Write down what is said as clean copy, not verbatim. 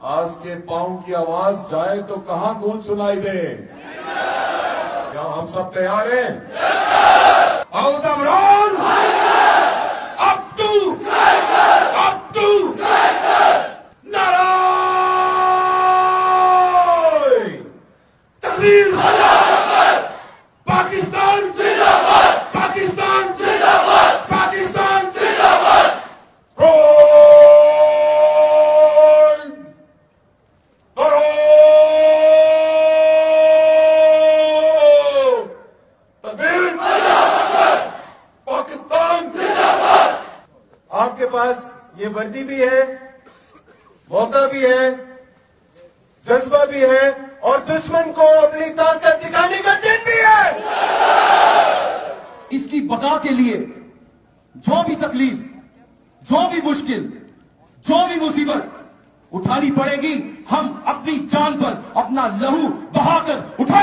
آج کے پاؤں کی آواز جائے تو کہاں گونج سنائی دے؟ کیا ہم سب تیار ہیں؟ عمران اب تو نعرہ تحریر پاکستان زندہ باد، پاکستان زندہ باد، پاکستان زندہ باد۔ پاکستان زندہ باد۔ آپ کے پاس یہ وردی بھی ہے، موقع بھی ہے، جذبہ بھی ہے، اور دشمن کو اپنی طاقت دکھانے کا دن بھی ہے۔ اس کی بقا کے لیے جو بھی تکلیف، جو بھی مشکل، جو بھی مصیبت اٹھانی پڑے گی، ہم اپنی جان پر اپنا لہو بہا کر اٹھا